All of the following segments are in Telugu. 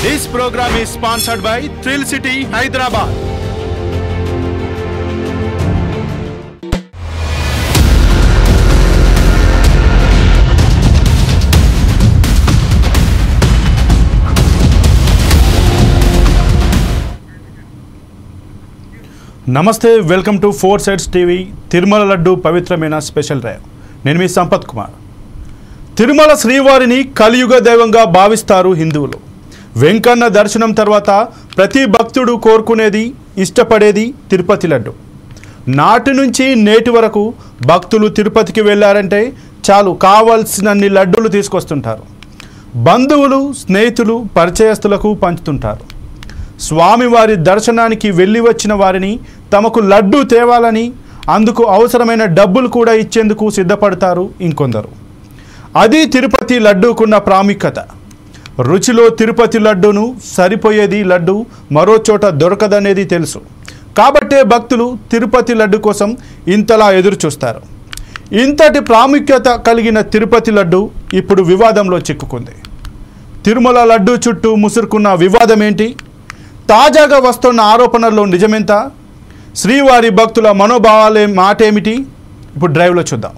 This program is sponsored by Thrill City, Hyderabad. నమస్తే, welcome to 4 Sides TV. Tirumala laddu పవిత్రమైన స్పెషల్ డ్రైవ్. నేను మీ సంపత్ కుమార్. తిరుమల శ్రీవారిని కలియుగ దైవంగా భావిస్తారు హిందువులు. వెంకన్న దర్శనం తర్వాత ప్రతి భక్తుడు కోరుకునేది, ఇష్టపడేది తిరుపతి లడ్డు. నాటి నుంచి నేటి వరకు భక్తులు తిరుపతికి వెళ్ళారంటే చాలు కావాల్సినన్ని లడ్డూలు తీసుకొస్తుంటారు. బంధువులు, స్నేహితులు, పరిచయస్తులకు పంచుతుంటారు. స్వామివారి దర్శనానికి వెళ్ళి వచ్చిన వారిని తమకు లడ్డు తేవాలని, అందుకు అవసరమైన డబ్బులు కూడా ఇచ్చేందుకు సిద్ధపడతారు ఇంకొందరు. అది తిరుపతి లడ్డూకున్న ప్రాముఖ్యత. రుచిలో తిరుపతి లడ్డూను సరిపోయేది లడ్డు మరో చోట దొరకదనేది తెలుసు. కాబట్టే భక్తులు తిరుపతి లడ్డు కోసం ఇంతలా ఎదురు చూస్తారు. ఇంతటి ప్రాముఖ్యత కలిగిన తిరుపతి లడ్డు ఇప్పుడు వివాదంలో చిక్కుకుంది. తిరుమల లడ్డు చుట్టూ ముసురుకున్న వివాదం ఏంటి? తాజాగా వస్తున్న ఆరోపణల్లో నిజమెంత? శ్రీవారి భక్తుల మనోభావాలే మాటేమిటి? ఇప్పుడు డ్రైవ్లో చూద్దాం.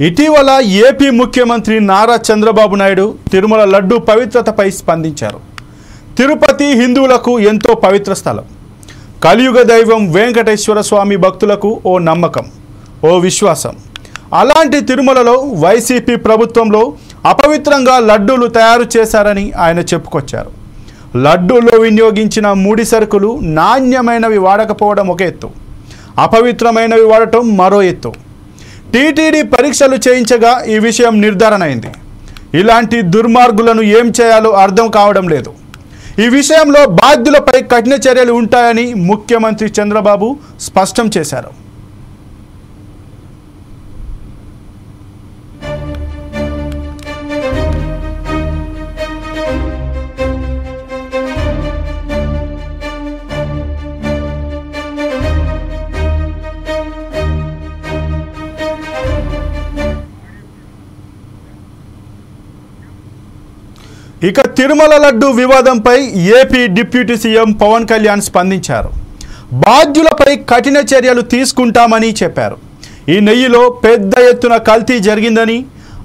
ఇటీవల ఏపీ ముఖ్యమంత్రి నారా చంద్రబాబు నాయుడు తిరుమల లడ్డు పవిత్రతపై స్పందించారు. తిరుపతి హిందువులకు ఎంతో పవిత్ర స్థలం. కలియుగ దైవం వెంకటేశ్వర స్వామి భక్తులకు ఓ నమ్మకం, ఓ విశ్వాసం. అలాంటి తిరుమలలో వైసీపీ ప్రభుత్వంలో అపవిత్రంగా లడ్డూలు తయారు చేశారని ఆయన చెప్పుకొచ్చారు. లడ్డూల్లో వినియోగించిన ముడి సరుకులు నాణ్యమైనవి వాడకపోవడం ఒక ఎత్తు, అపవిత్రమైనవి వాడటం మరో ఎత్తు. టీటీడీ పరీక్షలు చేయించగా ఈ విషయం నిర్ధారణ అయింది. ఇలాంటి దుర్మార్గులను ఏం చేయాలో అర్థం కావడం లేదు. ఈ విషయంలో బాధ్యులపై కఠిన చర్యలు ఉంటాయని ముఖ్యమంత్రి చంద్రబాబు స్పష్టం చేశారు. ఇక తిరుమల లడ్డు వివాదంపై AP deputy CM Pawan Kalyan స్పందించారు. బాధ్యులపై కఠిన చర్యలు తీసుకుంటామని చెప్పారు. ఈ నెయ్యిలో పెద్ద ఎత్తున కల్తీ జరిగిందని,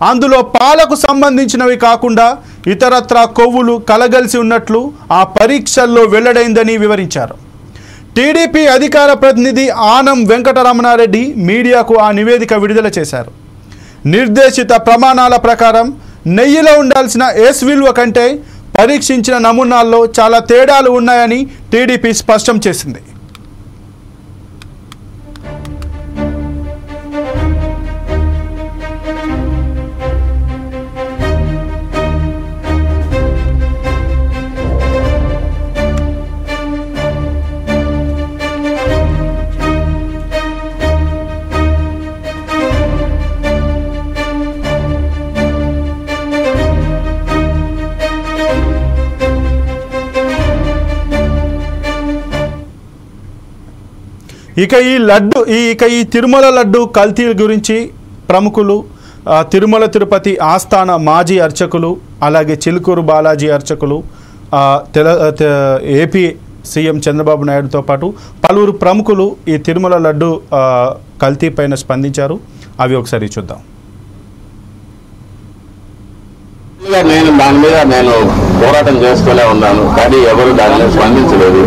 అందులో పాలకు సంబంధించినవి కాకుండా ఇతరత్రా కొవ్వులు కలగలిసి ఉన్నట్లు ఆ పరీక్షల్లో వెల్లడైందని వివరించారు. టీడీపీ అధికార ప్రతినిధి ఆనం వెంకటరమణారెడ్డి మీడియాకు ఆ నివేదిక విడుదల చేశారు. నిర్దేశిత ప్రమాణాల ప్రకారం నెయ్యిలో ఉండాల్సిన ఎస్ విలువ కంటే పరీక్షించిన నమూనాల్లో చాలా తేడాలు ఉన్నాయని టీడీపీ స్పష్టం చేసింది. ఇక ఈ తిరుమల లడ్డు కల్తీ గురించి ప్రముఖులు, తిరుమల తిరుపతి ఆస్థాన మాజీ అర్చకులు, అలాగే చిలుకూరు బాలాజీ అర్చకులు, ఏపీ సీఎం చంద్రబాబు నాయుడుతో పాటు పలువురు ప్రముఖులు ఈ తిరుమల లడ్డు కల్తీ పైన స్పందించారు. అవి ఒకసారి చూద్దాం. నేను దాని మీద పోరాటం చేస్తూనే ఉన్నాను, కానీ ఎవరు దాని మీద స్పందించలేదు.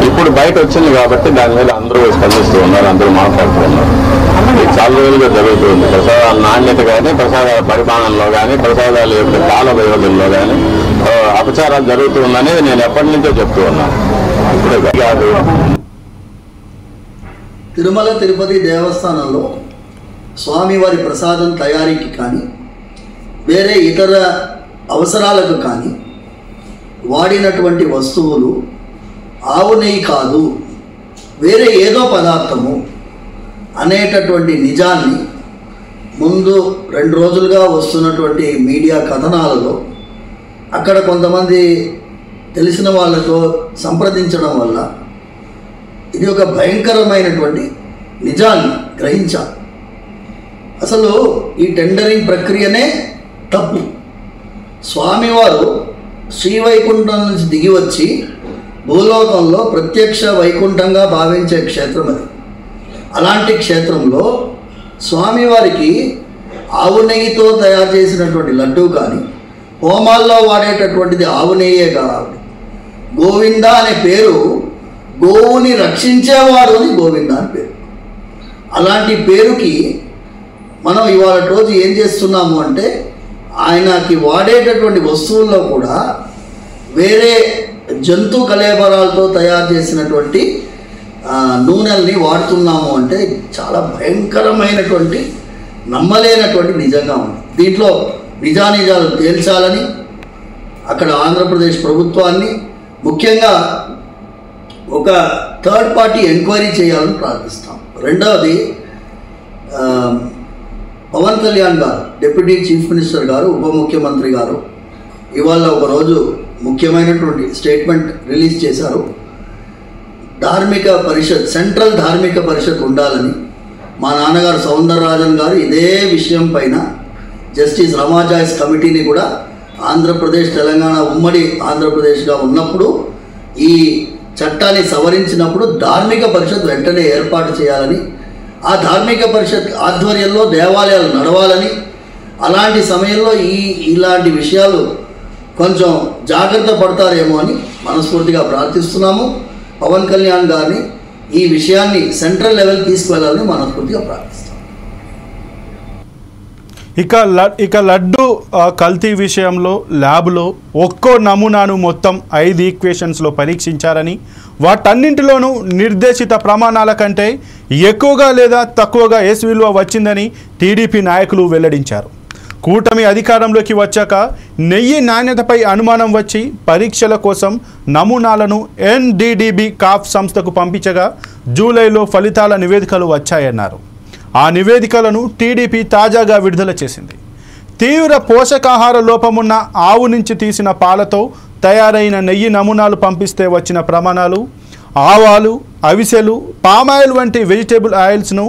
ఇప్పుడు బయట వచ్చింది కాబట్టి దాని మీద అందరూ స్పందిస్తూ ఉన్నారు, అందరూ మాట్లాడుతూ ఉన్నారు. ఇది చాలా రోజులుగా జరుగుతుంది. ప్రసాదాల నాణ్యత కానీ, ప్రసాదాల పరిమాణంలో కానీ, ప్రసాదాల యొక్క కాల వ్యవధిలో కానీ అపచారాలు జరుగుతూ ఉందనేది నేను ఎప్పటి నుంచో చెప్తూ ఉన్నాను. ఇప్పుడు కాదు, తిరుమల తిరుపతి దేవస్థానంలో స్వామివారి ప్రసాదం తయారీకి కానీ, వేరే ఇతర అవసరాలకు కానీ వాడినటువంటి వస్తువులు ఆవు నెయ్యి కాదు, వేరే ఏదో పదార్థము అనేటటువంటి నిజాన్ని ముందు 2 రోజులుగా వస్తున్నటువంటి మీడియా కథనాలలో అక్కడ కొంతమంది తెలిసిన వాళ్ళతో సంప్రదించడం వల్ల ఇది ఒక భయంకరమైనటువంటి నిజాన్ని గ్రహించాలి. అసలు ఈ టెండరింగ్ ప్రక్రియనే తప్పు. స్వామివారు శ్రీవైకుంఠం నుంచి దిగి వచ్చి భూలోకంలో ప్రత్యక్ష వైకుంఠంగా భావించే క్షేత్రం అది. అలాంటి క్షేత్రంలో స్వామివారికి ఆవు నెయ్యితో తయారు చేసినటువంటి లడ్డూ కానీ, హోమాల్లో వాడేటటువంటిది ఆవు నెయ్యే కాదు. గోవింద అనే పేరు గోవుని రక్షించేవాడు అని గోవింద అని పేరు. అలాంటి పేరుకి మనం ఇవాళ రోజు ఏం చేస్తున్నాము అంటే, ఆయనకి వాడేటటువంటి వస్తువుల్లో కూడా వేరే జంతు కళేబరాలతో తయారు చేసినటువంటి నూనెల్ని వాడుతున్నాము అంటే చాలా భయంకరమైనటువంటి, నమ్మలేనటువంటి నిజంగా ఉంది. దీంట్లో నిజానిజాలు తేల్చాలని అక్కడ ఆంధ్రప్రదేశ్ ప్రభుత్వాన్ని, ముఖ్యంగా ఒక థర్డ్ పార్టీ ఎంక్వైరీ చేయాలని ప్రార్థిస్తాం. రెండవది, పవన్ కళ్యాణ్ గారు, డిప్యూటీ చీఫ్ మినిస్టర్ గారు, ఉప ముఖ్యమంత్రి గారు ఇవాళ ఒకరోజు ముఖ్యమైనటువంటి స్టేట్మెంట్ రిలీజ్ చేశారు. ధార్మిక పరిషత్, సెంట్రల్ ధార్మిక పరిషత్ ఉండాలని. మా నాన్నగారు సౌందరరాజన్ గారు ఇదే విషయం పైన జస్టిస్ రమాజాయిస్ కమిటీని కూడా ఆంధ్రప్రదేశ్, తెలంగాణ ఉమ్మడి ఆంధ్రప్రదేశ్గా ఉన్నప్పుడు ఈ చట్టాన్ని సవరించినప్పుడు ధార్మిక పరిషత్ వెంటనే ఏర్పాటు చేయాలని, ఆ ధార్మిక పరిషత్ ఆధ్వర్యంలో దేవాలయాలు నడవాలని, అలాంటి సమయంలో ఇలాంటి విషయాలు కొంచెం జాగ్రత్త పడతారేమో అని మనస్ఫూర్తిగా ప్రార్థిస్తున్నాము. పవన్ కళ్యాణ్ గారిని ఈ విషయాన్ని సెంట్రల్ లెవెల్ తీసుకువెళ్ళాలని మనస్ఫూర్తిగా ప్రార్థిస్తాం. ఇక లడ్డు కల్తీ విషయంలో ల్యాబ్లో ఒక్కో నమూనాను మొత్తం 5 ఈక్వేషన్స్లో పరీక్షించారని, వాటన్నింటిలోనూ నిర్దేశిత ప్రమాణాల కంటే ఎక్కువగా లేదా తక్కువగా ఎస్ విలువ వచ్చిందని టీడీపీ నాయకులు వెల్లడించారు. కూటమి అధికారంలోకి వచ్చాక నెయ్యి నాణ్యతపై అనుమానం వచ్చి పరీక్షల కోసం నమూనాలను NDDB కాఫ్ సంస్థకు పంపించగా జూలైలో ఫలితాల నివేదికలు వచ్చాయన్నారు. ఆ నివేదికలను టీడీపీ తాజాగా విడుదల చేసింది. తీవ్ర పోషకాహార లోపమున్న ఆవు నుంచి తీసిన పాలతో తయారైన నెయ్యి నమూనాలు పంపిస్తే వచ్చిన ప్రమాణాలు, ఆవాలు, అవిసెలు, పామాయిల్ వంటి వెజిటేబుల్ ఆయిల్స్ను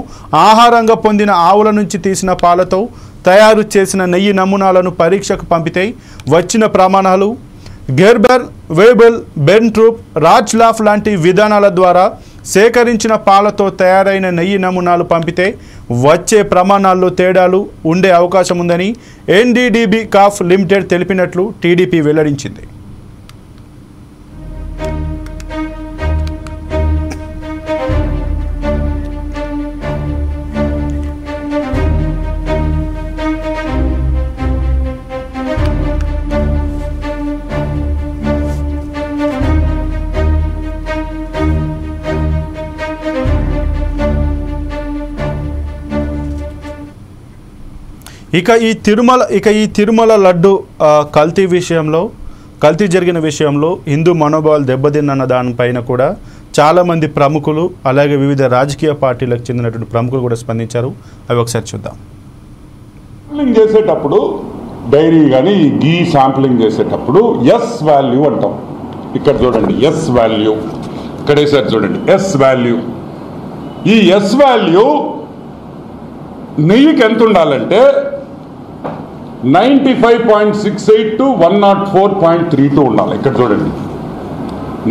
ఆహారంగా పొందిన ఆవుల నుంచి తీసిన పాలతో తయారు చేసిన నెయ్యి నమూనాలను పరీక్షకు పంపితే వచ్చిన ప్రమాణాలు గెర్బర్, వేబుల్, బెన్ట్రూప్, రాజ్లాఫ్ లాంటి విధానాల ద్వారా సేకరించిన పాలతో తయారైన నెయ్యి నమూనాలు పంపితే వచ్చే ప్రమాణాల్లో తేడాలు ఉండే అవకాశం ఉందని NDDB కాఫ్ లిమిటెడ్ తెలిపినట్లు టీడీపీ వెల్లడించింది. ఇక ఈ తిరుమల లడ్డు కల్తీ జరిగిన విషయంలో హిందూ మనోభావాలు దెబ్బతిన్న దానిపైన కూడా చాలామంది ప్రముఖులు, అలాగే వివిధ రాజకీయ పార్టీలకు చెందినటువంటి ప్రముఖులు కూడా స్పందించారు. అవి ఒకసారి చూద్దాం. శాంప్లింగ్ చేసేటప్పుడు డైరీ కానీ గీ శాంప్లింగ్ చేసేటప్పుడు ఎస్ వాల్యూ అంటాం. ఇక్కడ చూడండి ఎస్ వాల్యూ, ఇక్కడ వేసారు చూడండి ఎస్ వాల్యూ. ఈ ఎస్ వాల్యూ నెయ్యికి ఎంత ఉండాలంటే 95.68 to 104.32 ఉండాలి. ఇక్కడ చూడండి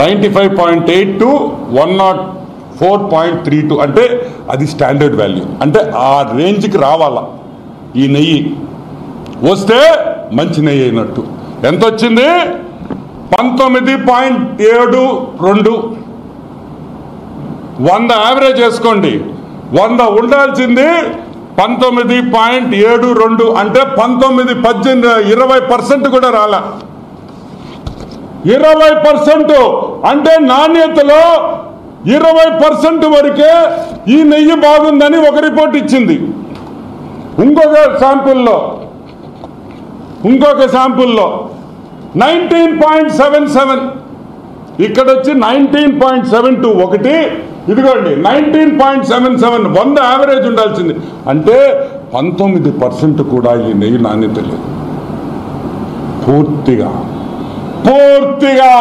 95.8 to 104.32 అంటే అది స్టాండర్డ్ వాల్యూ. అంటే ఆ రేంజ్కి రావాలా ఈ నెయ్యి. వస్తే మంచి నెయ్యి అయినట్టు. ఎంత వచ్చింది? 19.72. 100 యావరేజ్ వేసుకోండి. 100 ఉండాల్సింది 19.72 అంటే 20% కూడా రాలా. 20% అంటే నాణ్యతలో 20% వరకే ఈ నెయ్యి బాగుందని ఒక రిపోర్ట్ ఇచ్చింది. ఇంకొక శాంపుల్లో 19.77, ఇక్కడ వచ్చి 19.72 ఒకటి, ఇదిగోండి 19.77. 100 యావరేజ్ ఉండాల్సింది. అంటే 19% కూడా ఈ నెయ్యి నాణ్యత లేదు. పూర్తిగా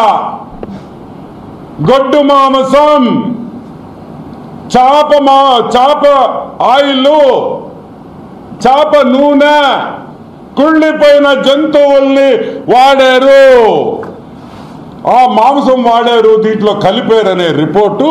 గొడ్డు మాంసం చేప ఆయిల్, చేప నూనె, కుళ్ళిపోయిన జంతువుల్ని వాడారు, ఆ మాంసం వాడారు, దీంట్లో కలిపారనే రిపోర్టు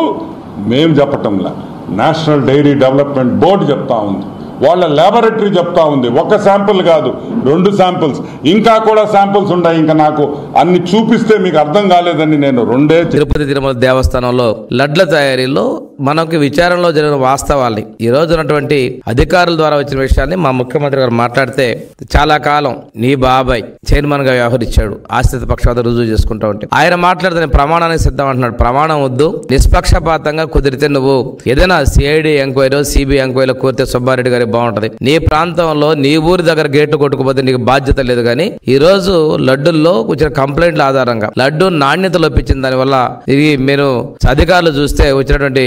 మేం చెప్పటంలా, నేషనల్ డైరీ డెవలప్మెంట్ బోర్డు చెప్తా ఉంది, వాళ్ళ ల్యాబొరేటరీ చెప్తా ఉంది. ఒక శాంపుల్ కాదు, 2 శాంపుల్స్, ఇంకా కూడా శాంపుల్స్ ఉన్నాయి. ఇంకా నాకు అన్ని చూపిస్తే మీకు అర్థం కాలేదని నేను 2 తిరుపతి తిరుమల దేవస్థానంలో లడ్ల తయారీలో మనకి విచారణలో జరిగిన వాస్తవాల్ని ఈ రోజు ఉన్నటువంటి అధికారుల ద్వారా వచ్చిన విషయాన్ని మా ముఖ్యమంత్రి గారు మాట్లాడితే, చాలా కాలం నీ బాబాయ్ చైర్మన్ గా వ్యవహరించాడు, ఆశ్రిత పక్షపాతం రుజువు చేసుకుంటా ఉంటే ఆయన మాట్లాడితే ప్రమాణానికి సిద్ధం అంటున్నాడు. ప్రమాణం వద్దు, నిష్పక్షపాతంగా కుదిరితే నువ్వు ఏదైనా సిఐడి ఎంక్వైరీ, సిబిఐ ఎంక్వైరీలో కోరితే సుబ్బారెడ్డి గారి బాగుంటది. నీ ప్రాంతంలో నీ ఊరి దగ్గర గేటు కొట్టుకుపోతే నీకు బాధ్యత లేదు. కానీ ఈ రోజు లడ్డుల్లో వచ్చిన కంప్లైంట్ల ఆధారంగా లడ్డు నాణ్యత లోపించిన దానివల్ల ఇది మీరు అధికారులు చూస్తే వచ్చినటువంటి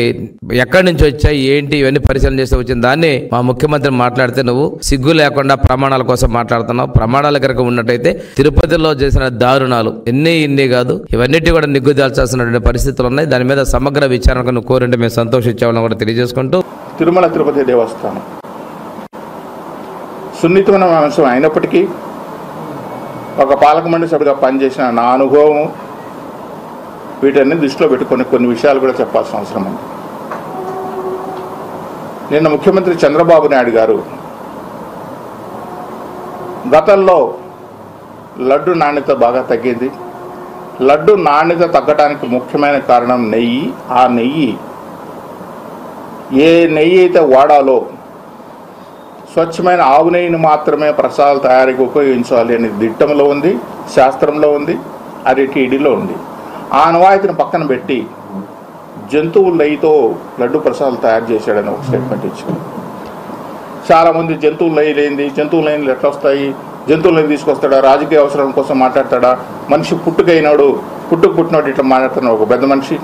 ఎక్కడి నుంచి వచ్చాయి ఏంటి ఇవన్నీ పరిశీలన చేస్తే వచ్చిన దాన్ని మా ముఖ్యమంత్రి మాట్లాడితే నువ్వు సిగ్గు లేకుండా ప్రమాణాల కోసం మాట్లాడుతున్నావు. ప్రమాణాల కనుక ఉన్నట్టయితే తిరుపతిలో చేసిన దారుణాలు ఇన్ని కాదు, ఇవన్నిటి కూడా నిగ్గుదాల్చాల్సినటువంటి పరిస్థితులు ఉన్నాయి. దాని మీద సమగ్ర విచారణకు నువ్వు కోరింటే మేము సంతోషించామని కూడా తెలియజేసుకుంటూ, తిరుమల తిరుపతి దేవస్థానం సున్నితమైన అంశం అయినప్పటికీ ఒక పాలక మండలి సభ్యుడిగా పనిచేసిన నా అనుభవం వీటన్ని దృష్టిలో పెట్టుకొని కొన్ని విషయాలు కూడా చెప్పాల్సిన అవసరం ఉంది. నిన్న ముఖ్యమంత్రి చంద్రబాబు నాయుడు గారు గతంలో లడ్డు నాణ్యత బాగా తగ్గింది. లడ్డు నాణ్యత తగ్గడానికి ముఖ్యమైన కారణం నెయ్యి. ఆ నెయ్యి ఏ నెయ్యి అయితే వాడాలో స్వచ్ఛమైన ఆవు నెయ్యిని మాత్రమే ప్రసాదాల తయారీకి ఉపయోగించాలి అని దిట్టంలో ఉంది, శాస్త్రంలో ఉంది, అది టీడీలో ఉంది. ఆ అనువాయితీని పక్కన పెట్టి జంతువుల నెయ్యితో లడ్డు ప్రసాదాలు తయారు చేశాడని ఒక స్టేట్మెంట్ ఇచ్చాడు. చాలామంది జంతువుల నెయ్యి లేనిది, జంతువుల నెయ్యిలు ఎట్లా వస్తాయి, జంతువుల నెయ్యి తీసుకొస్తాడా, రాజకీయ అవసరం కోసం మాట్లాడతాడా, మనిషి పుట్టినోడు ఇట్లా మాట్లాడుతున్నాడు ఒక పెద్ద మనిషి.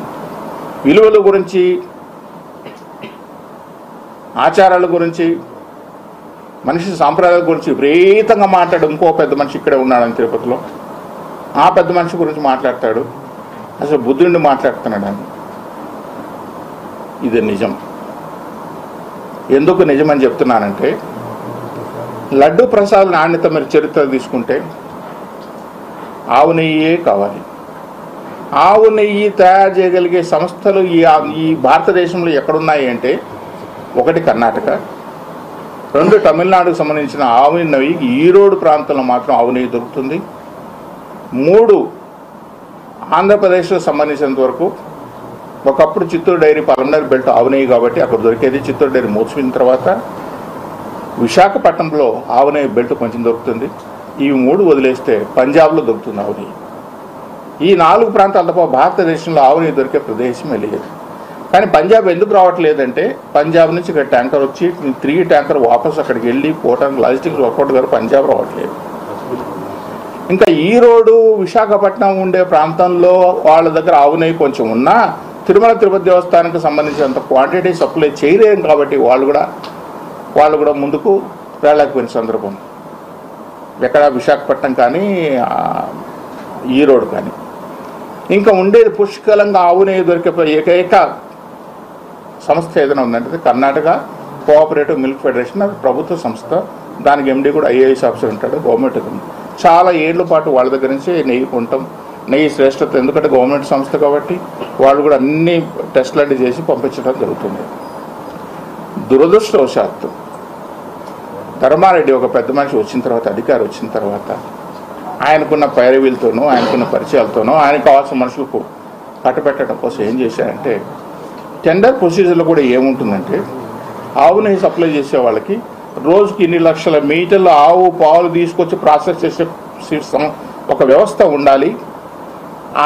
విలువల గురించి, ఆచారాల గురించి, మనిషి సాంప్రదాయాల గురించి విపరీతంగా మాట్లాడు ఇంకో పెద్ద మనిషి ఇక్కడే ఉన్నాడని తిరుపతిలో. ఆ పెద్ద మనిషి గురించి మాట్లాడతాడు, అసలు బుద్ధుడిని మాట్లాడుతున్నాడు అని. ఇది నిజం. ఎందుకు నిజమని చెప్తున్నానంటే, లడ్డు ప్రసాద్ నాణ్యత మీరు చరిత్ర తీసుకుంటే ఆవు నెయ్యే కావాలి. ఆవు నెయ్యి తయారు చేయగలిగే సంస్థలు ఈ భారతదేశంలో ఎక్కడున్నాయి అంటే, 1 కర్ణాటక, 2 తమిళనాడుకు సంబంధించిన ఆవు నెయ్యి ఈరోడు ప్రాంతంలో మాత్రం ఆవు నెయ్యి దొరుకుతుంది. 3 ఆంధ్రప్రదేశ్లో సంబంధించినంత వరకు ఒకప్పుడు చిత్తూరు డైరీ పల్మనరీ బెల్ట్ ఆవు నెయ్యి కాబట్టి అక్కడ దొరికేది. చిత్తూరు డైరీ మూసిపోయిన తర్వాత విశాఖపట్నంలో ఆవు నెయ్యి బెల్ట్ కొంచెం దొరుకుతుంది. ఈ 3 వదిలేస్తే పంజాబ్లో దొరుకుతుంది ఆవు నెయ్యి. ఈ 4 ప్రాంతాల తప్ప భారతదేశంలో ఆవు నెయ్యి దొరికే ప్రదేశమే లేదు. కానీ పంజాబ్ ఎందుకు రావట్లేదంటే, పంజాబ్ నుంచి ఇక్కడ ట్యాంకర్ వచ్చి 3 ట్యాంకర్ వాపస్ అక్కడికి వెళ్ళి పోవడానికి లాజిస్టిక్స్ వర్కౌట్ గారు పంజాబ్ రావట్లేదు. ఇంకా ఈరోడు విశాఖపట్నం ఉండే ప్రాంతంలో వాళ్ళ దగ్గర ఆవు నెయ్యి కొంచెం ఉన్నా తిరుమల తిరుపతి దేవస్థానానికి సంబంధించినంత క్వాంటిటీ సప్లై చేయలేం కాబట్టి వాళ్ళు కూడా ముందుకు వెళ్ళకపోయిన సందర్భం ఎక్కడ విశాఖపట్నం కానీ ఈరోడు కానీ. ఇంకా ఉండేది పుష్కలంగా ఆవు నెయ్యి దొరికే ఏకైక సంస్థ ఏదైనా ఉందంటే కర్ణాటక కోఆపరేటివ్ మిల్క్ ఫెడరేషన్. అది ప్రభుత్వ సంస్థ, దానికి ఎండీ కూడా ఐఏఎస్ ఆఫీసర్ ఉంటాడు, గవర్నమెంట్ ఉంది. చాలా ఏళ్ల పాటు వాళ్ళ దగ్గర నుంచి నెయ్యి కొంటాం. నెయ్యి శ్రేష్టత, ఎందుకంటే గవర్నమెంట్ సంస్థ కాబట్టి వాళ్ళు కూడా అన్ని టెస్టులన్నీ చేసి పంపించడం జరుగుతుంది. దురదృష్టవశాత్తు ధర్మారెడ్డి ఒక పెద్ద మనిషి వచ్చిన తర్వాత, అధికారి వచ్చిన తర్వాత, ఆయనకున్న పైరవీలతోనూ ఆయనకున్న పరిచయాలతోనూ ఆయనకు కావాల్సిన మనుషులకు కట్టబెట్టడం కోసం ఏం చేశారంటే, టెండర్ ప్రొసీజర్లో కూడా ఏముంటుందంటే, ఆవు నెయ్యి సప్లై చేసే వాళ్ళకి రోజుకి ఇన్ని లక్షల మీటర్లు ఆవు పాలు తీసుకొచ్చి ప్రాసెస్ చేసే ఒక వ్యవస్థ ఉండాలి.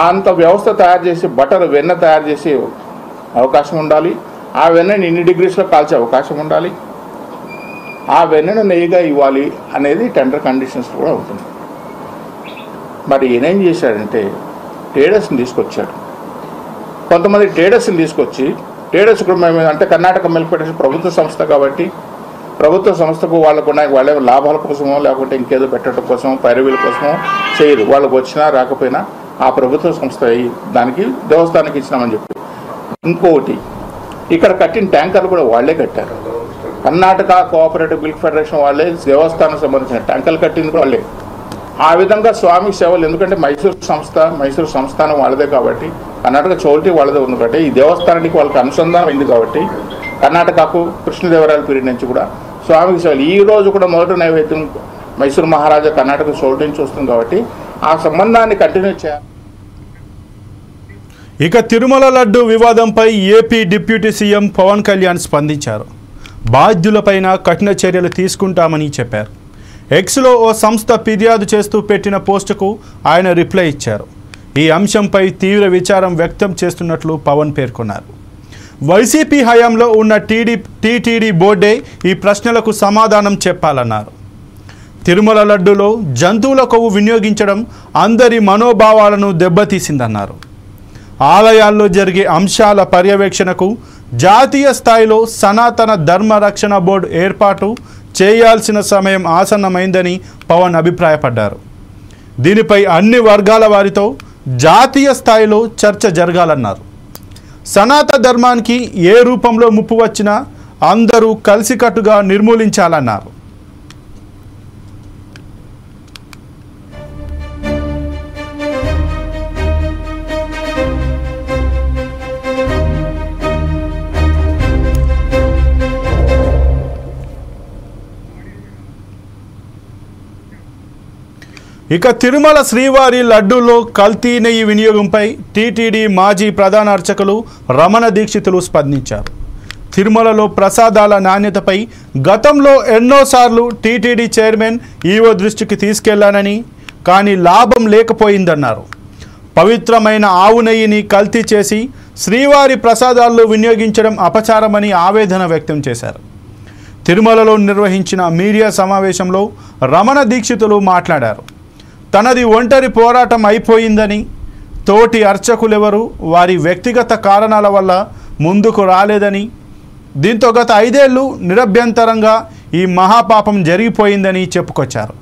అంత వ్యవస్థ తయారు చేసి బటర్ వెన్న తయారు చేసే అవకాశం ఉండాలి. ఆ వెన్నని ఇన్ని డిగ్రీస్లో కాల్చే అవకాశం ఉండాలి. ఆ వెన్నను నెయ్యిగా ఇవ్వాలి అనేది టెండర్ కండిషన్స్ కూడా ఉంటుంది. మరి ఈయనేం చేశాడంటే, ట్రేడర్స్ని తీసుకొచ్చాడు. కొంతమంది ట్రేడర్స్ని తీసుకొచ్చి, ట్రేడర్స్ కూడా మేము అంటే కర్ణాటక మిల్క్ ఫెడరేషన్ ప్రభుత్వ సంస్థ కాబట్టి ప్రభుత్వ సంస్థకు వాళ్ళకున్న వాళ్ళే లాభాల కోసమో లేకుంటే ఇంకేదో పెట్టడం కోసమో పైరవీల కోసమో చేయరు. వాళ్ళకు వచ్చినా రాకపోయినా ఆ ప్రభుత్వ సంస్థ దానికి దేవస్థానానికి ఇచ్చినామని చెప్పి. ఇంకొకటి ఇక్కడ కట్టిన ట్యాంకర్లు కూడా వాళ్లే కట్టారు. కర్ణాటక కోఆపరేటివ్ మిల్క్ ఫెడరేషన్ వాళ్ళే దేవస్థానం సంబంధించిన ట్యాంకర్లు కట్టింది కూడా వాళ్ళే. ఆ విధంగా స్వామి సేవలు, ఎందుకంటే మైసూరు సంస్థానం వాళ్ళదే కాబట్టి, కర్ణాటక చౌల్టీ వాళ్ళదే ఉంది కాబట్టి, ఈ దేవస్థానానికి వాళ్ళకి అనుసంధానం అయింది కాబట్టి కర్ణాటకకు కృష్ణదేవరాయల పీరియడ్ నుంచి కూడా స్వామికి సేవలు. ఈ రోజు కూడా మొదటి నైవేద్యం మైసూరు మహారాజా కర్ణాటక చౌల్టీ నుంచి వస్తుంది కాబట్టి ఆ సంబంధాన్ని కంటిన్యూ చేయాలి. ఇక తిరుమల లడ్డు వివాదంపై AP deputy CM Pawan Kalyan స్పందించారు. బాధ్యులపైన కఠిన చర్యలు తీసుకుంటామని చెప్పారు. ఎక్స్లో ఓ సంస్థ ఫిర్యాదు చేస్తూ పెట్టిన పోస్టుకు ఆయన రిప్లై ఇచ్చారు. ఈ అంశంపై తీవ్ర విచారం వ్యక్తం చేస్తున్నట్లు పవన్ పేర్కొన్నారు. వైసీపీ హయాంలో ఉన్న టీటీడీ బోర్డే ఈ ప్రశ్నలకు సమాధానం చెప్పాలన్నారు. తిరుమల లడ్డులో జంతువుల కొవ్వు వినియోగించడం అందరి మనోభావాలను దెబ్బతీసిందన్నారు. ఆలయాల్లో జరిగే అంశాల పర్యవేక్షణకు జాతీయ స్థాయిలో సనాతన ధర్మ రక్షణ బోర్డు ఏర్పాటు చేయాల్సిన సమయం ఆసన్నమైందని పవన్ అభిప్రాయపడ్డారు. దీనిపై అన్ని వర్గాల వారితో జాతీయ స్థాయిలో చర్చ జరగాలన్నారు. సనాతన ధర్మానికి ఏ రూపంలో ముప్పు వచ్చినా అందరూ కలిసికట్టుగా నిర్మూలించాలన్నారు. ఇక తిరుమల శ్రీవారి లడ్డూలో కల్తీ నెయ్యి వినియోగంపై టీటీడీ మాజీ ప్రధాన అర్చకులు రమణ దీక్షితులు స్పందించారు. తిరుమలలో ప్రసాదాల నాణ్యతపై గతంలో ఎన్నోసార్లు టీటీడీ చైర్మన్ ఈవో దృష్టికి తీసుకెళ్లానని, కానీ లాభం లేకపోయిందన్నారు. పవిత్రమైన ఆవు నెయ్యిని కల్తీ చేసి శ్రీవారి ప్రసాదాల్లో వినియోగించడం అపచారమని ఆవేదన వ్యక్తం చేశారు. తిరుమలలో నిర్వహించిన మీడియా సమావేశంలో రమణ దీక్షితులు మాట్లాడారు. తనది ఒంటరి పోరాటం అయిపోయిందని, తోటి అర్చకులెవరూ వారి వ్యక్తిగత కారణాల వల్ల ముందుకు రాలేదని, దీంతో గత 5 ఏళ్లు నిరభ్యంతరంగా ఈ మహాపాపం జరిగిపోయిందని చెప్పుకొచ్చారు.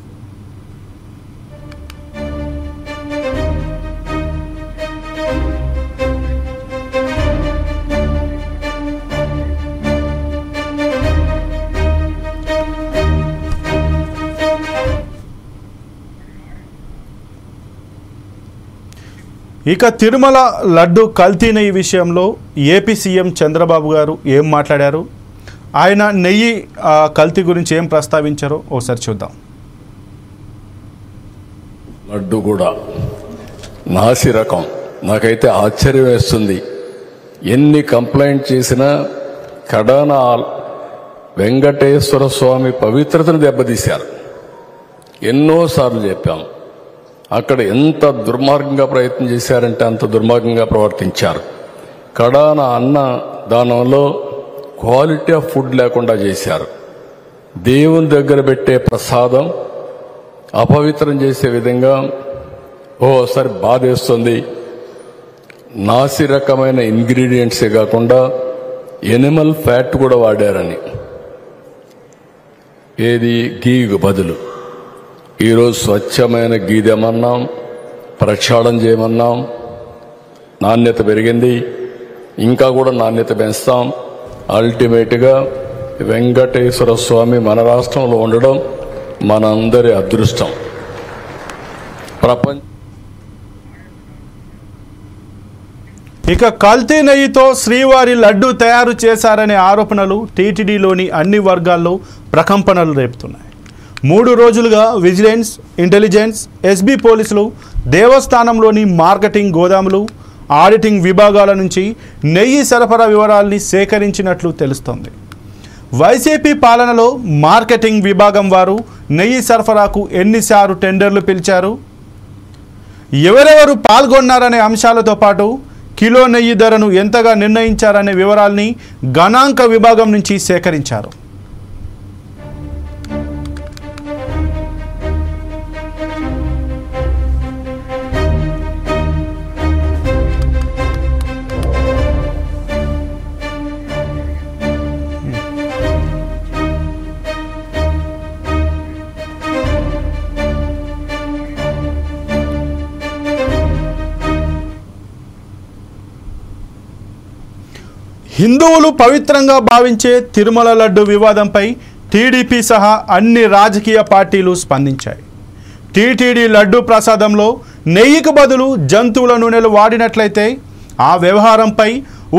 ఇక తిరుమల లడ్డు కల్తీ నెయ్యి విషయంలో ఏపీ సీఎం చంద్రబాబు గారు ఏం మాట్లాడారు, ఆయన నెయ్యి కల్తీ గురించి ఏం ప్రస్తావించారో ఒకసారి చూద్దాం. లడ్డు కూడా నాసి రకం. నాకైతే ఆశ్చర్యం వేస్తుంది. ఎన్ని కంప్లైంట్ చేసినా కడాన వెంకటేశ్వర స్వామి పవిత్రతను దెబ్బతీశారు. ఎన్నోసార్లు చెప్పాం. అక్కడ ఎంత దుర్మార్గంగా ప్రయత్నం చేశారంటే అంత దుర్మార్గంగా ప్రవర్తించారు. కడాన అన్న దానంలో క్వాలిటీ ఆఫ్ ఫుడ్ లేకుండా చేశారు. దేవుని దగ్గర పెట్టే ప్రసాదం అపవిత్రం చేసే విధంగా ఓసారి బాధేస్తుంది. నాసి రకమైన ఇంగ్రీడియంట్సే కాకుండా ఎనిమల్ ఫ్యాట్ కూడా వాడారని, ఏది గీకు బదులు. ఈరోజు స్వచ్ఛమైన గీ తెమన్నాం, ప్రక్షాళన చేయమన్నాం. నాణ్యత పెరిగింది, ఇంకా కూడా నాణ్యత పెంచుతాం. అల్టిమేట్గా వెంకటేశ్వర స్వామి మన రాష్ట్రంలో ఉండడం మనందరి అదృష్టం. ఇక కల్తీ నెయ్యితో శ్రీవారి లడ్డు తయారు చేశారనే ఆరోపణలు టీటీడీలోని అన్ని వర్గాల్లో ప్రకంపనలు రేపుతున్నాయి. 3 రోజులుగా విజిలెన్స్, ఇంటెలిజెన్స్, ఎస్బీ పోలీసులు దేవస్థానంలోని మార్కెటింగ్ గోదాములు, ఆడిటింగ్ విభాగాల నుంచి నెయ్యి సరఫరా వివరాల్ని సేకరించినట్లు తెలుస్తోంది. వైసీపీ పాలనలో మార్కెటింగ్ విభాగం వారు నెయ్యి సరఫరాకు ఎన్నిసార్లు టెండర్లు పిలిచారు, ఎవరెవరు పాల్గొన్నారనే అంశాలతో పాటు కిలో నెయ్యి ధరను ఎంతగా నిర్ణయించారనే వివరాల్ని గణాంక విభాగం నుంచి సేకరించారు. హిందువులు పవిత్రంగా భావించే తిరుమల లడ్డు వివాదంపై టీడీపీ సహా అన్ని రాజకీయ పార్టీలు స్పందించాయి. టీటీడీ లడ్డు ప్రసాదంలో నెయ్యికి బదులు జంతువుల నూనెలు వాడినట్లయితే ఆ వ్యవహారంపై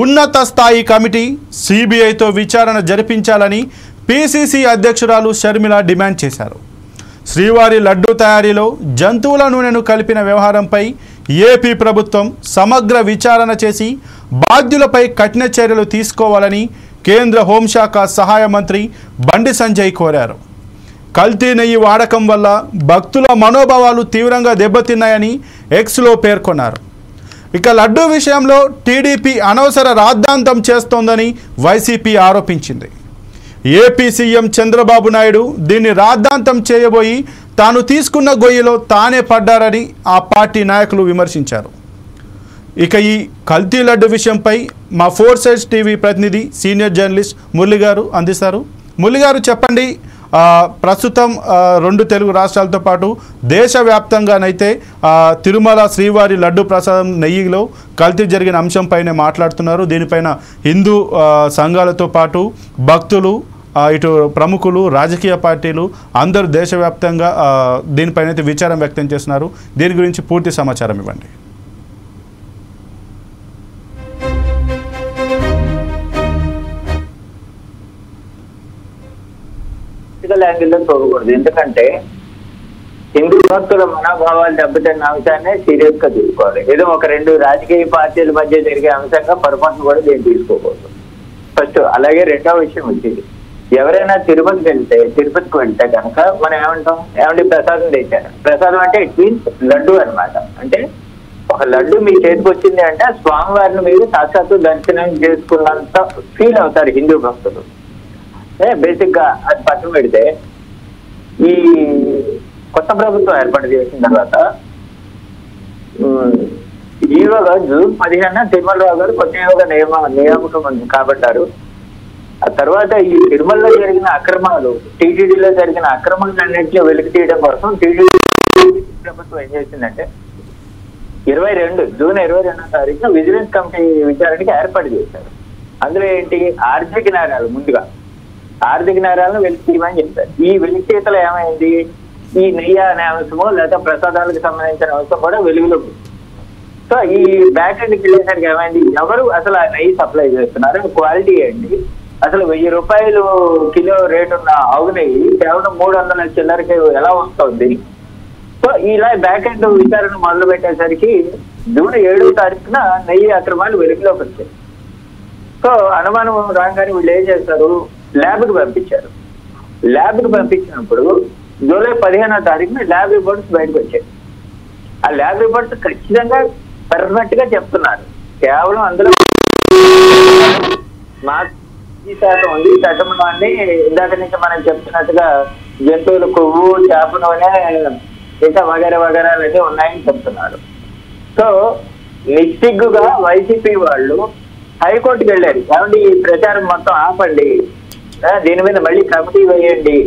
ఉన్నత స్థాయి కమిటీ సిబిఐతో విచారణ జరిపించాలని పిసిసి అధ్యక్షురాలు షర్మిల డిమాండ్ చేశారు. శ్రీవారి లడ్డు తయారీలో జంతువుల నూనెను కలిపిన వ్యవహారంపై ఏపీ ప్రభుత్వం సమగ్ర విచారణ చేసి బాధ్యులపై కఠిన చర్యలు తీసుకోవాలని కేంద్ర హోంశాఖ సహాయ మంత్రి బండి సంజయ్ కోరారు. కల్తీ నెయ్యి వాడకం వల్ల భక్తుల మనోభావాలు తీవ్రంగా దెబ్బతిన్నాయని ఎక్స్లో పేర్కొన్నారు. ఇక లడ్డూ విషయంలో టీడీపీ అనవసర రాద్ధాంతం చేస్తోందని వైసీపీ ఆరోపించింది. ఏపీ సీఎం చంద్రబాబు నాయుడు దీన్ని రాద్ధాంతం చేయబోయి తాను తీసుకున్న గొయ్యిలో తానే పడ్డారని ఆ పార్టీ నాయకులు విమర్శించారు. ఇక ఈ కల్తీ లడ్డు విషయంపై మా 4 Sides టీవీ ప్రతినిధి సీనియర్ జర్నలిస్ట్ మురళి గారు అందిస్తారు. మురళి గారు చెప్పండి, ప్రస్తుతం 2 తెలుగు రాష్ట్రాలతో పాటు దేశవ్యాప్తంగానైతే తిరుమల శ్రీవారి లడ్డు ప్రసాదం నెయ్యిలో కల్తీ జరిగిన అంశంపైనే మాట్లాడుతున్నారు. దీనిపైన హిందూ సంఘాలతో పాటు భక్తులు, ఇటు ప్రముఖులు, రాజకీయ పార్టీలు అందరూ దేశవ్యాప్తంగా దీనిపైన అయితే విచారం వ్యక్తం చేస్తున్నారు. దీని గురించి పూర్తి సమాచారం ఇవ్వండి. యాంగిల్లో చూడకూడదు. ఎందుకంటే హిందూ భక్తుల మనోభావాలు దెబ్బతిన్న అంశాన్ని సీరియస్ గా తీసుకోవాలి. ఏదో ఒక 2 రాజకీయ పార్టీల మధ్య జరిగే అంశంగా పొరపాటు కూడా దీన్ని తీసుకోకూడదు ఫస్ట్. అలాగే రెండో విషయం వచ్చింది, ఎవరైనా తిరుపతికి వెళ్తే కనుక మనం ఏమంటాం, ఏమంటే ప్రసాదం తెచ్చారు. ప్రసాదం అంటే ఇట్ మీన్స్ లడ్డు అనమాట. అంటే ఒక లడ్డు మీ చేతికి వచ్చింది అంటే స్వామివారిని మీరు సాక్షాత్తు దర్శనం చేసుకున్నంత ఫీల్ అవుతారు హిందూ భక్తులు. బేసిక్ గా అది పక్కన పెడితే ఈ కొత్త ప్రభుత్వం ఏర్పాటు చేసిన తర్వాత ఈరోగా జూన్ 15 తిరుమలరావు గారు కొత్త యోగ నియామకం కాబట్టారు. ఆ తర్వాత ఈ తిరుమలలో జరిగిన అక్రమాలు, టీటీడీలో జరిగిన అక్రమాలన్నింటినీ వెలికి తీయడం కోసం టీటీడీ ప్రభుత్వం ఏం చేసిందంటే జూన్ 22వ తారీఖున విజిలెన్స్ కమిటీ విచారణకి ఏర్పాటు చేశారు. అందులో ఏంటి, ఆర్థిక నేరాలు, ముందుగా ఆర్థిక నేరాలను వెలికి తీయమని చెప్పారు. ఈ వెలికి తీతలో ఏమైంది, ఈ నెయ్యి అనే అంశము లేదా ప్రసాదాలకు సంబంధించిన అంశం కూడా వెలుగులోకి. సో ఈ బ్యాక్ ఎండ్కి వెళ్ళేసరికి ఏమైంది, ఎవరు అసలు ఆ నెయ్యి సప్లై చేస్తున్నారు, క్వాలిటీ ఏంటి, అసలు 1000 రూపాయలు కిలో రేటు ఉన్న ఆవు నెయ్యి కేవలం 300 చిల్లరకి ఎలా వస్తుంది. సో ఇలా బ్యాక్ ఎండ్ విచారణ మొదలు పెట్టేసరికి జూన్ 7వ తారీఖున నెయ్యి అక్రమాలు వెలుగులోకి వచ్చాయి. సో అనుమానం రాగానే వీళ్ళు ఏం చేస్తారు, ల్యాబ్కి పంపించారు. ల్యాబ్కి పంపించినప్పుడు జూలై 15వ తారీఖున ల్యాబ్ రిపోర్ట్స్ బయటకు వచ్చాయి. ఆ ల్యాబ్ రిపోర్ట్స్ ఖచ్చితంగా పర్ఫెక్ట్ గా చెప్తున్నారు. కేవలం అందులో శాతం ఉంది. చట్టం అన్ని ఇందాక నుంచి మనం చెప్తున్నట్టుగా జంతువుల కొవ్వు, చేప నూనె, ఇంకా వగేరా వగేరాలన్నీ ఉన్నాయని చెప్తున్నారు. సో నిస్సిగ్గుగా వైసీపీ వాళ్ళు హైకోర్టుకి వెళ్ళారు. ఏమంటే ఈ ప్రచారం మొత్తం ఆపండి, దీని మీద మళ్ళీ కమిటీ వేయండి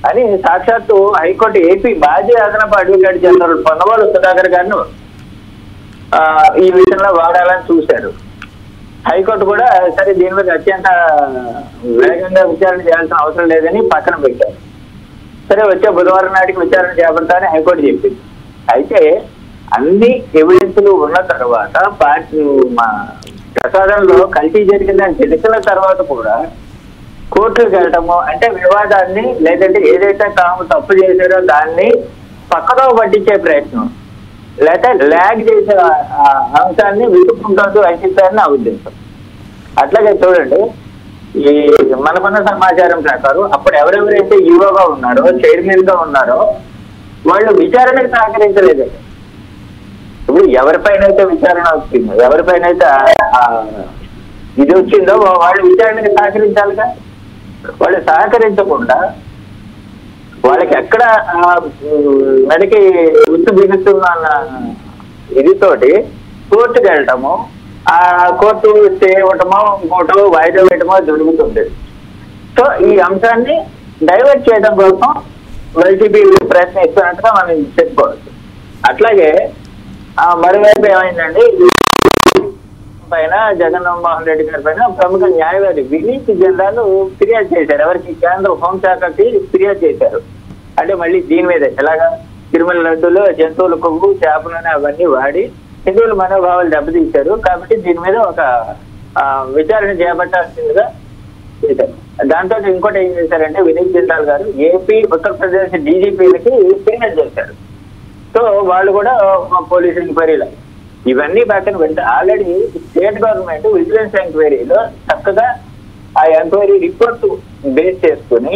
అని సాక్షాత్తు హైకోర్టు ఏపీ మాజీ అదనపు అడ్వకేట్ జనరల్ పొన్నవాళ్ళు సుధాకర్ గారిని ఈ విషయంలో వాడాలని చూశారు. హైకోర్టు కూడా సరే దీని మీద అత్యంత వేగంగా విచారణ చేయాల్సిన అవసరం లేదని పక్కన పెట్టారు. సరే వచ్చే బుధవారం నాటికి విచారణ చేపడతానని హైకోర్టు చెప్పింది. అయితే అన్ని ఎవిడెన్స్లు ఉన్న తర్వాత ప్రసాదంలో కల్తీ జరిగిందని తెలిసిన తర్వాత కూడా కోర్టులకు వెళ్ళటము అంటే వివాదాన్ని, లేదంటే ఏదైతే తాము తప్పు చేశారో దాన్ని పక్కదో పట్టించే ప్రయత్నం, లేకపోతే ల్యాగ్ చేసే అంశాన్ని విసుకుంటూ అంకిస్తారని నా ఉద్దేశం. అట్లాగే చూడండి, ఈ మనకున్న సమాచారం ప్రకారం అప్పుడు ఎవరెవరైతే ఈవోగా ఉన్నారో, చైర్మన్ గా ఉన్నారో వాళ్ళు విచారణకు సహకరించలేదు. ఇప్పుడు ఎవరిపైన అయితే విచారణ వచ్చిందో, ఎవరిపైన అయితే ఇది వచ్చిందో వాళ్ళు విచారణకు సహకరించాలిగా. వాళ్ళు సహకరించకుండా వాళ్ళకి ఎక్కడ మెడకి ఉత్తు బిగుతుందో అన్న ఇదితోటి కోర్టుకు వెళ్ళటము, ఆ కోర్టు స్టే ఇవ్వటమో ఇంకోటో వాయిదా వేయటమో జరుగుతుంది. సో ఈ అంశాన్ని డైవర్ట్ చేయడం కోసం వైసీపీ ప్రయత్నిస్తున్నట్టుగా మనం చెప్పుకోవచ్చు. అట్లాగే మరోవైపు ఏమైందండి, పైన జగన్మోహన్ రెడ్డి గారి పైన ప్రముఖ న్యాయవాది వినీత్ జనరాలు ఫిర్యాదు చేశారు. ఎవరికి? కేంద్ర హోంశాఖకి ఫిర్యాదు చేశారు. అంటే మళ్ళీ దీని మీద ఎలాగా తిరుమల లడ్డూలో జంతువుల కొవ్వు, చేప నూనె అవన్నీ వాడి హిందువుల మనోభావాలు దెబ్బతీశారు. కాబట్టి దీని మీద ఒక విచారణ చేపట్టాల్సిందిగా చేశారు. దాంతో ఇంకోటి ఏం చేశారంటే వినీత్ జనరాల్ గారు ఏపీ, ఉత్తరప్రదేశ్ డీజీపీలకి ఫిర్యాదు చేశారు. సో వాళ్ళు కూడా పోలీసు ఎంక్వైరీలు ఇవన్నీ పక్కన పెడితే ఆల్రెడీ స్టేట్ గవర్నమెంట్ విజిలెన్స్ ఎంక్వైరీలో చక్కగా ఆ ఎంక్వైరీ రిపోర్ట్ బేస్ చేసుకుని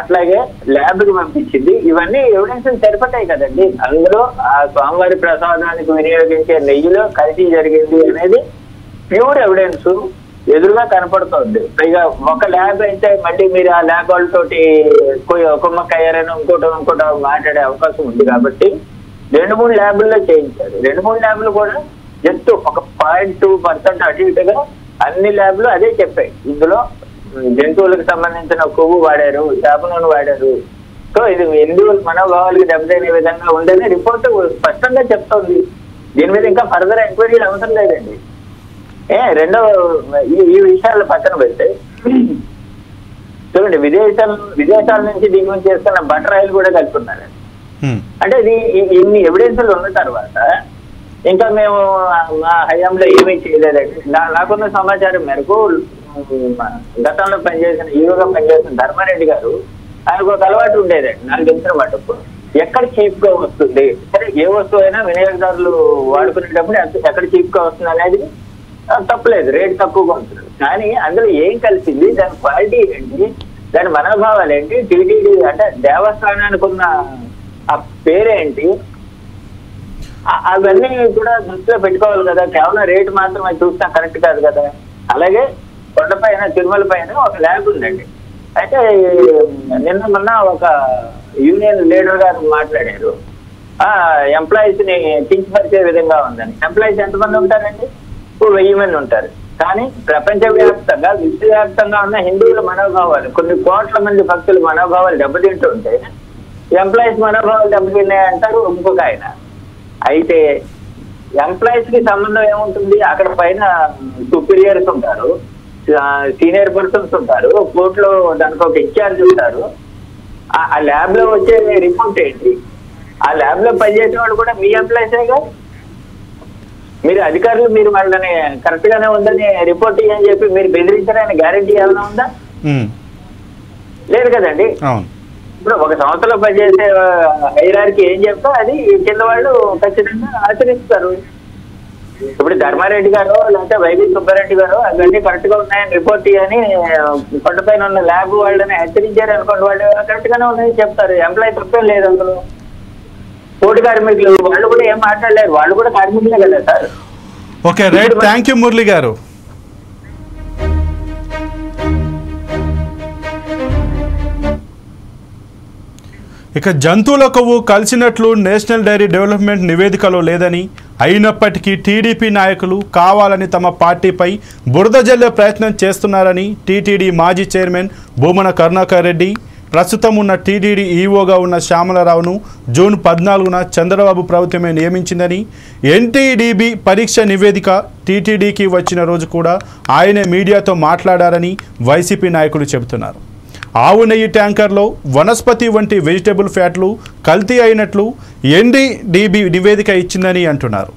అట్లాగే ల్యాబ్కి పంపించింది. ఇవన్నీ ఎవిడెన్స్ సరిపడ్డాయి కదండి. అందులో ఆ స్వామివారి ప్రసాదానికి వినియోగించే నెయ్యిలో కల్తీ జరిగింది అనేది ప్యూర్ ఎవిడెన్స్ ఎదురుగా కనపడుతోంది. పైగా ఒక ల్యాబ్ అయితే మళ్ళీ మీరు ఆ ల్యాబ్ వాళ్ళతోటి కుమ్మక్కయ్యారని ఇంకోటి మాట్లాడే అవకాశం ఉంది. కాబట్టి 2-3 ల్యాబుల్లో చేయించారు. 2-3 ల్యాబులు కూడా జస్ట్ ఒక 0.2% అటు ఇటుగా అన్ని ల్యాబ్లు అదే చెప్పాయి. ఇందులో జంతువులకు సంబంధించిన కొవ్వు వాడారు, చేప నూనె వాడారు. సో ఇది హిందువుల మనోభావాలకు దెబ్బతినే విధంగా ఉందని రిపోర్ట్ స్పష్టంగా చెప్తోంది. దీని మీద ఇంకా ఫర్దర్ ఎంక్వైరీలు అవసరం లేదండి. రెండో ఈ విషయాలు పక్కన పెడితే చూడండి, విదేశాల నుంచి దిగుమతి చేస్తున్న బటర్ ఆయిల్ కూడా కలుపుకున్నారండి. అంటే ఇది ఇన్ని ఎవిడెన్స్లు ఉన్న తర్వాత ఇంకా మేము మా హయాంలో ఏమీ చేయలేదండి. నాకున్న సమాచారం మేరకు గతంలో ఈరోగా పనిచేసిన ధర్మారెడ్డి గారు ఆయనకు ఒక అలవాటు ఉండేదండి. నాకు తెలిసిన మటుకు ఎక్కడ చీప్ గా వస్తుంది, సరే ఏ వస్తువు అయినా వినియోగదారులు వాడుకునేటప్పుడు ఎక్కడ చీప్ గా వస్తుంది అనేది తప్పులేదు, రేట్ తక్కువగా ఉంటుంది. కానీ అందులో ఏం కలిసింది, దాని క్వాలిటీ ఏంటి, దాని మనోభావాలు ఏంటి, టీటీడీ అంటే దేవస్థానానికి ఉన్న ఆ పేరేంటి, అవన్నీ కూడా దృష్టిలో పెట్టుకోవాలి కదా. కేవలం రేటు మాత్రమే చూస్తా కరెక్ట్ కాదు కదా. అలాగే కొండపైన తిరుమల పైన ఒక ల్యాబ్ ఉందండి. అయితే మొన్న ఒక యూనియన్ లీడర్ గారు మాట్లాడారు, ఎంప్లాయీస్ ని కించపరిచే విధంగా ఉందని. ఎంప్లాయీస్ ఎంతమంది ఉంటారండి? 1000 మంది ఉంటారు. కానీ ప్రపంచవ్యాప్తంగా విశ్వవ్యాప్తంగా ఉన్న హిందువుల మనోభావాలు, కొన్ని కోట్ల మంది భక్తుల మనోభావాలు దెబ్బతింటుంటే ఎంప్లాయీస్ మనోభావాలు దెబ్బతిన్నాయంటారు ఇంకొక ఆయన. అయితే ఎంప్లాయీస్ కి సంబంధం ఏముంటుంది? అక్కడ పైన సుపీరియర్స్ ఉంటారు, సీనియర్ పర్సన్స్ ఉంటారు, కోర్టులో దానికి ఒక ఇన్ఛార్జ్ ఉంటారు. ఆ ల్యాబ్ లో వచ్చే రిపోర్ట్ ఏంటి? ఆ ల్యాబ్ లో పనిచేసే వాళ్ళు కూడా మీ ఎంప్లాయీసేగా. మీరు అధికారులు మీరు వాళ్ళని కరెక్ట్ గానే ఉందని రిపోర్ట్ ఇయ్యని చెప్పి మీరు బెదిరించారని గ్యారంటీ ఏమైనా ఉందా? లేదు కదండి. ఇప్పుడు ఒక సంస్థలో పనిచేసే హైరార్కీ ఏం చెప్తా అది కింద వాళ్ళు ఖచ్చితంగా ఆచరిస్తారు. ఇప్పుడు ధర్మారెడ్డి గారు లేకపోతే వైవి సుబ్బారెడ్డి గారు అవన్నీ కరెక్ట్ గా ఉన్నాయని రిపోర్ట్ ఇయ్యని కొండపైన ఉన్న ల్యాబ్ వాళ్ళని హెచ్చరించారు అనుకోండి, వాళ్ళు కరెక్ట్ గానే ఉన్నాయని చెప్తారు. ఎంప్లాయీ తప్పేం లేదు అందులో. కోటి కార్మికులు వాళ్ళు కూడా ఏం మాట్లాడలేరు, వాళ్ళు కూడా కార్మికులే కదా sir. Okay right, thank you Murali గారు. ఇక జంతువుల కొవ్వు కలిసినట్లు నేషనల్ డైరీ డెవలప్మెంట్ నివేదికలో లేదని, అయినప్పటికీ టీడీపీ నాయకులు కావాలని తమ పార్టీపై బురద జల్లే ప్రయత్నం చేస్తున్నారని టీటీడీ మాజీ చైర్మన్ భూమన కరుణాకర్ రెడ్డి, ప్రస్తుతం ఉన్న టీటీడీ ఈవోగా ఉన్న శ్యామలరావును జూన్ 14న చంద్రబాబు ప్రభుత్వమే నియమించిందని, ఎన్టీడీబీ పరీక్ష నివేదిక టీటీడీకి వచ్చిన రోజు కూడా ఆయనే మీడియాతో మాట్లాడారని వైసీపీ నాయకులు చెబుతున్నారు. ఆవు నెయ్యి ట్యాంకర్లో వనస్పతి వంటి వెజిటబుల్ ఫ్యాట్లు కల్తీ అయినట్లు ఎన్డీడీబీ నివేదిక ఇచ్చిందని అంటున్నారు.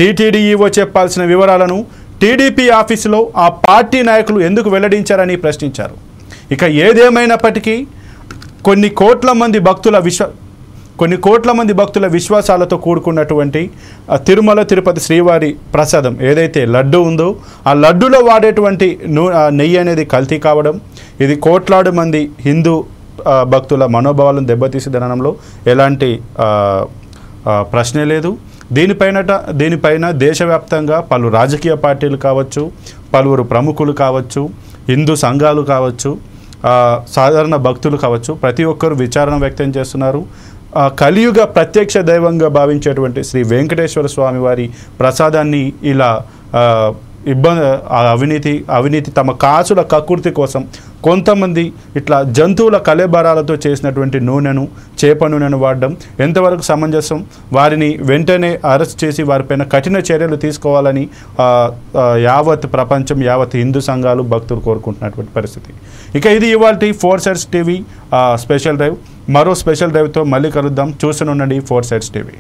టీటీడీ ఈవో చెప్పాల్సిన వివరాలను టీడీపీ ఆఫీసులో ఆ పార్టీ నాయకులు ఎందుకు వెల్లడించారని ప్రశ్నించారు. ఇక ఏదేమైనప్పటికీ కొన్ని కోట్ల మంది భక్తుల విశ్వాసాలతో కూడుకున్నటువంటి తిరుమల తిరుపతి శ్రీవారి ప్రసాదం ఏదైతే లడ్డు ఉందో ఆ లడ్డులో వాడేటువంటి నెయ్యి అనేది కల్తీ కావడం, ఇది కోట్లాది మంది హిందూ భక్తుల మనోభావాలను దెబ్బతీసేదనడంలో ఎలాంటి ప్రశ్నే లేదు. దీనిపైన దేశవ్యాప్తంగా పలు రాజకీయ పార్టీలు కావచ్చు, పలువురు ప్రముఖులు కావచ్చు, హిందూ సంఘాలు కావచ్చు, సాధారణ భక్తులు కావచ్చు, ప్రతి ఒక్కరు విచారణ వ్యక్తం చేస్తున్నారు. కలియుగ ప్రత్యక్ష దైవంగా భావించేటువంటి శ్రీ వెంకటేశ్వర స్వామి వారి ప్రసాదాన్ని ఇలా అవినీతి తమ కాసుల కక్కుర్తి కోసం కొంతమంది ఇట్లా జంతువుల కళేబరాలతో చేసినటువంటి చేప నూనెను వాడడం ఎంతవరకు సమంజసం? వారిని వెంటనే అరెస్ట్ చేసి వారిపైన కఠిన చర్యలు తీసుకోవాలని యావత్ ప్రపంచం, యావత్ హిందూ సంఘాలు, భక్తులు కోరుకుంటున్నటువంటి పరిస్థితి. ఇక ఇది ఇవాల్టి 4 Sides టీవీ స్పెషల్ డ్రైవ్. మరో స్పెషల్ డ్రైవ్తో మళ్ళీ కలుద్దాం. చూస్తూనే ఉండండి 4 Sides టీవీ.